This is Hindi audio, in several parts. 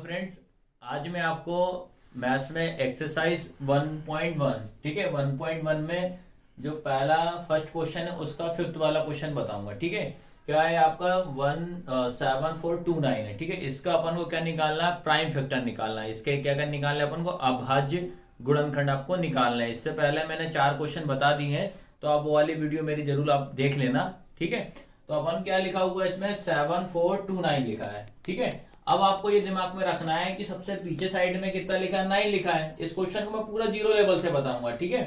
फ्रेंड्स, आज मैं आपको मैथ्स में एक्सरसाइज 1.1, ठीक है, 1.1 में जो पहला फर्स्ट क्वेश्चन है उसका फिफ्थ वाला क्वेश्चन बताऊंगा। ठीक है, क्या है आपका 17429 है। ठीक है, इसका अपन को क्या निकालना है, प्राइम फैक्टर निकालना है। इसके क्या क्या निकालना है अपन को, अभाज्य गुणनखंड आपको निकालना है। इससे पहले मैंने 4 क्वेश्चन बता दिए हैं, तो आप वो वाली वीडियो मेरी जरूर आप देख लेना। ठीक है, तो अपन क्या लिखा हुआ है इसमें 7429 लिखा है। ठीक है, अब आपको ये दिमाग में रखना है कि सबसे पीछे साइड में कितना लिखा है, 9 लिखा है। इस क्वेश्चन को मैं पूरा जीरो लेवल से बताऊंगा। ठीक है,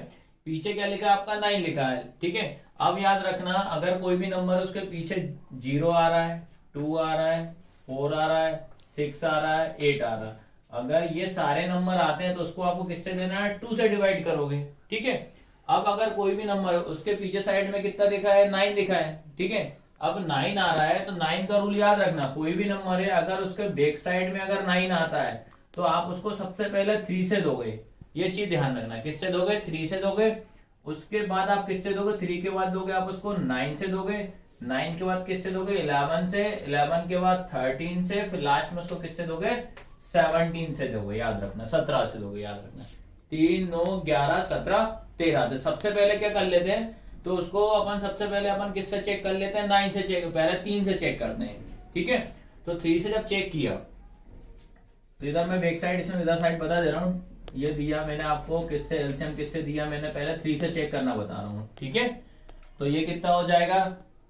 पीछे क्या लिखा है आपका, 9 लिखा है। ठीक है, अब याद रखना, अगर कोई भी नंबर उसके पीछे 0 आ रहा है, 2 आ रहा है, 4 आ रहा है, 6 आ रहा है, 8 आ रहा है, अगर ये सारे नंबर आते हैं तो उसको आपको किससे देना है, 2 से डिवाइड करोगे। ठीक है, अब अगर कोई भी नंबर उसके पीछे साइड में कितना दिखा है, 9 दिखा है। ठीक है, अब 9 आ रहा है तो 9 का रूल याद रखना, कोई भी नंबर है अगर उसके बैक साइड में अगर 9 आता है तो आप उसको सबसे पहले 3 से दोगे। ये चीज ध्यान रखना, किससे दोगे, 3 से दोगे। उसके बाद आप किससे दोगे, 3 के बाद दोगे आप उसको 9 से दोगे। 9 के बाद किससे दोगे, 11 से। 11 के बाद 13 से, फिर लास्ट में उसको किससे दोगे, 17 से दोगे। याद रखना 17 से दोगे, याद रखना 3 9 11 17 13। तो सबसे पहले क्या कर लेते हैं, तो उसको अपन सबसे पहले अपन किससे चेक कर लेते हैं, 9 से चेक, पहले 3 से चेक करते हैं। ठीक है, तो 3 से जब चेक किया तो इधर मैं बैक साइड इसमें इधर साइड बता दे रहा हूँ। ये दिया मैंने आपको किससे, एलसीएम किससे दिया मैंने, पहले 3 से चेक करना बता रहा हूँ। ठीक है, तो ये कितना हो जाएगा,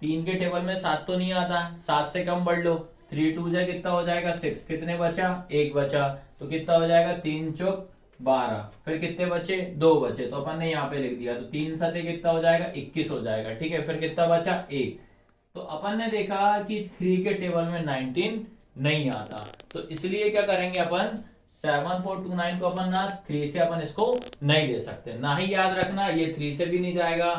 3 के टेबल में 7 तो नहीं आता, 7 से कम बढ़ लो। 3 2 जा कितना हो जाएगा 6, कितने बचा, 1 बचा, तो कितना हो जाएगा 3 चौक 12। फिर कितने बचे, 2 बचे, तो अपन ने यहाँ पे लिख दिया, तो 3 सते कितना हो जाएगा 21 हो जाएगा। ठीक है, फिर कितना बचा 1। तो अपन ने देखा कि 3 के टेबल में 19 नहीं आता, तो इसलिए क्या करेंगे अपन, 7429 को अपन ना 3 से अपन इसको नहीं दे सकते। ना ही याद रखना ये 3 से भी नहीं जाएगा,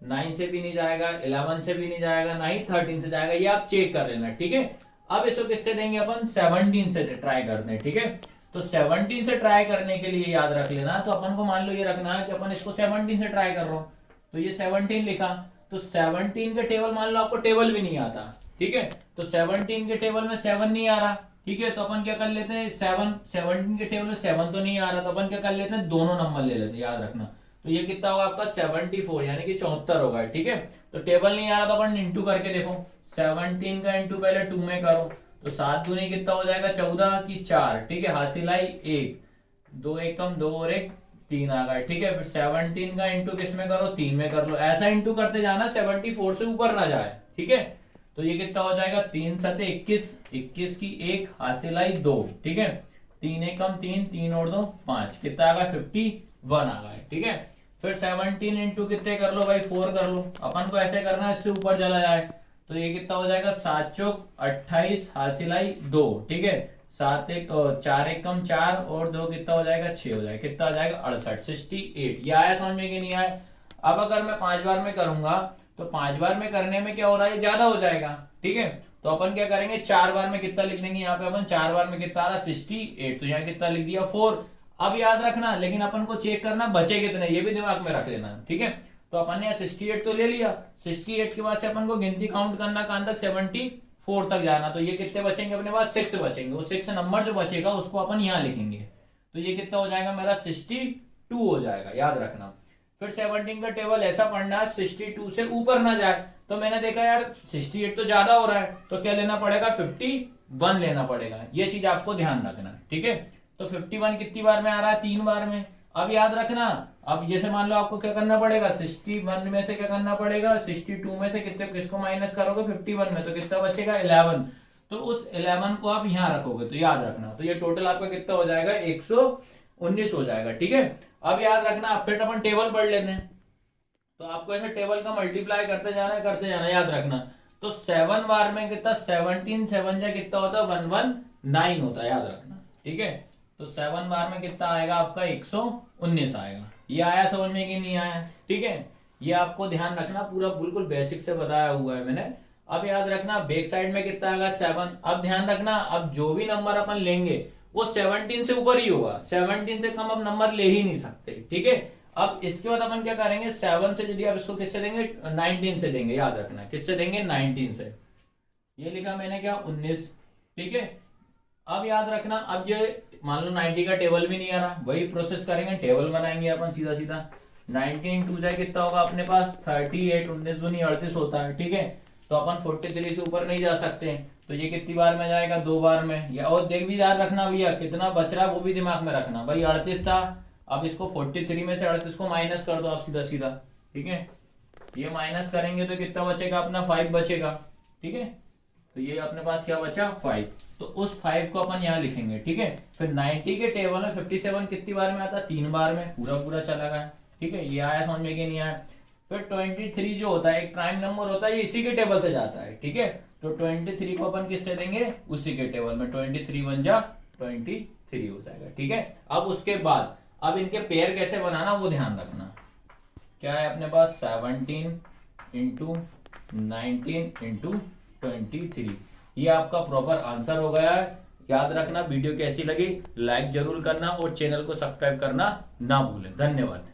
9 से भी नहीं जाएगा, 11 से भी नहीं जाएगा, ना ही 13 से जाएगा। ये आप चेक कर लेना। ठीक है, अब इसको किससे देंगे अपन, 17 से ट्राई करते हैं। ठीक है, तो 17 से ट्राई करने के लिए याद रख लेना, तो अपन को मान लो ये रखना है कि अपन इसको 17 से ट्राई कर रहा हूं, तो ये 17 लिखा, तो 17 के टेबल मान लो आपको टेबल भी नहीं आता। ठीक है, तो 17 के टेबल में 7 नहीं आ रहा। ठीक है, तो अपन क्या कर लेते हैं, 17 के टेबल में 7 तो नहीं आ रहा, तो अपन क्या कर लेते हैं, दोनों नंबर ले लेते हैं। याद रखना, तो ये कितना होगा आपका 74, यानी कि 74 होगा। ठीक है, तो टेबल नहीं आ रहा तो अपन इंटू करके देखो, 17 का इंटू पहले 2 में करो, तो 7 दूनी कितना हो जाएगा 14 की 4। ठीक है, हासिल आई 1, 2 1 कम 2 और 1 3 आ गया। ठीक है, फिर 17 का इंटू किस में करो, 3 में कर लो। ऐसा इंटू करते जाना 74 से ऊपर ना जाए। ठीक है, तो ये कितना हो जाएगा 3 सते 21, 21 की 1 हासिल आई 2। ठीक है, 3 1 कम 3, 3 और 2 5, कितना आ गया 51 आ गया। ठीक है, फिर 17 इंटू कितने कर लो भाई, 4 कर लो। अपन को ऐसे करना है इससे ऊपर चला जाए, तो ये कितना हो जाएगा 7 चौक 28 हासिल आई 2। ठीक है, 7 1 4 1 कम 4 और 2 कितना हो जाएगा 6 हो जाएगा, कितना हो जाएगा 68 68। ये आया समझ में कि नहीं आया। अब अगर मैं 5 बार में करूंगा तो 5 बार में करने में क्या हो रहा है, ज्यादा हो जाएगा। ठीक है, तो अपन क्या करेंगे, 4 बार में कितना लिख देंगे, यहाँ पे अपन 4 बार में कितना आ रहा 68, तो यहाँ कितना लिख दिया 4। अब याद रखना, लेकिन अपन को चेक करना बचे कितने, ये भी दिमाग में रख लेना। ठीक है, तो अपन ने 68 तो ले लिया, 68 के बाद से अपन को गिनती काउंट करना कहां तक, 74 तक जाना। तो ये कितने बचेंगे अपने पास, 6 बचेंगे। वो 6 नंबर जो बचेगा उसको अपन यहाँ लिखेंगे, तो ये कितना हो जाएगा मेरा 62 हो जाएगा। याद रखना, फिर 17 का टेबल ऐसा पढ़ना है 62 से ऊपर ना जाए। तो मैंने देखा यार 68 तो ज्यादा हो रहा है, तो क्या लेना पड़ेगा, 51 लेना पड़ेगा। ये चीज आपको ध्यान रखना। ठीक है, तो 51 कितनी बार में आ रहा है, 3 बार में। अब याद रखना, अब जैसे मान लो आपको क्या करना पड़ेगा, 61 में से क्या करना पड़ेगा, 62 में से कितने किसको माइनस करोगे 51 में, तो कितना बचेगा 11। तो उस 11 को आप यहाँ रखोगे, तो याद रखना, तो ये टोटल आपका कितना हो जाएगा 119 हो जाएगा। ठीक है, अब याद रखना, अब फिर अपन टेबल पढ़ लेते हैं, तो आपको ऐसे टेबल का मल्टीप्लाई करते जाना है, करते जाना। याद रखना, तो 7 बार में कितना, 17 7 जा कितना होता है 119 होता है। याद रखना, ठीक है, तो 7 बार में कितना आएगा आपका 119 आएगा। ये आया समझ में कि नहीं आया। ठीक है, ये आपको ध्यान रखना, पूरा बिल्कुल बेसिक से बताया हुआ है मैंने। अब याद रखना बैक साइड में कितना आएगा 7। अब ध्यान रखना, अब जो भी नंबर अपन लेंगे वो 17 से ऊपर ही होगा, 17 से कम अब नंबर ले ही नहीं सकते। ठीक है, अब इसके बाद अपन क्या करेंगे, 7 से यदि आप इसको किससे देंगे, 19 से देंगे। याद रखना किससे देंगे, 19 से। ये लिखा मैंने क्या 19। ठीक है, अब याद रखना, अब जो मान लो 90 का टेबल भी नहीं आ रहा, वही प्रोसेस करेंगे, टेबल बनाएंगे अपन सीधा सीधा। 19 टू जाए कितना होगा अपने पास 38, 19 दूनी 38 होता है, ठीक है। तो अपन 43 से ऊपर नहीं जा सकते, तो ये कितनी बार में जाएगा, 2 बार में। या और देख भी याद रखना भैया, कितना बच रहा है वो भी दिमाग में रखना। भाई 38 था, अब इसको 43 में से 38 को माइनस कर दो आप सीधा सीधा, ठीक है। ये माइनस करेंगे तो कितना बचेगा अपना, 5 बचेगा, ठीक है। तो ये अपने पास क्या बचा, 5। तो उस 5 को अपन यहाँ लिखेंगे, ठीक है। फिर 90 के टेबल में 57 कितनी बार में आता है, 3 बार में, पूरा पूरा चला गया, ठीक है। ये आया समझ में कि नहीं आया। फिर 23 जो होता है एक प्राइम नंबर होता है, ये इसी के टेबल से जाता है, ठीक है। तो 23 को अपन किससे देंगे, उसी के टेबल में। 23 1 जा 23 हो जाएगा, ठीक है। अब उसके बाद अब इनके पेयर कैसे बनाना वो ध्यान रखना। क्या है अपने पास, 17 इंटू 19 इंटू 23, ये आपका प्रॉपर आंसर हो गया है। याद रखना, वीडियो कैसी लगी लाइक जरूर करना और चैनल को सब्सक्राइब करना ना भूलें। धन्यवाद।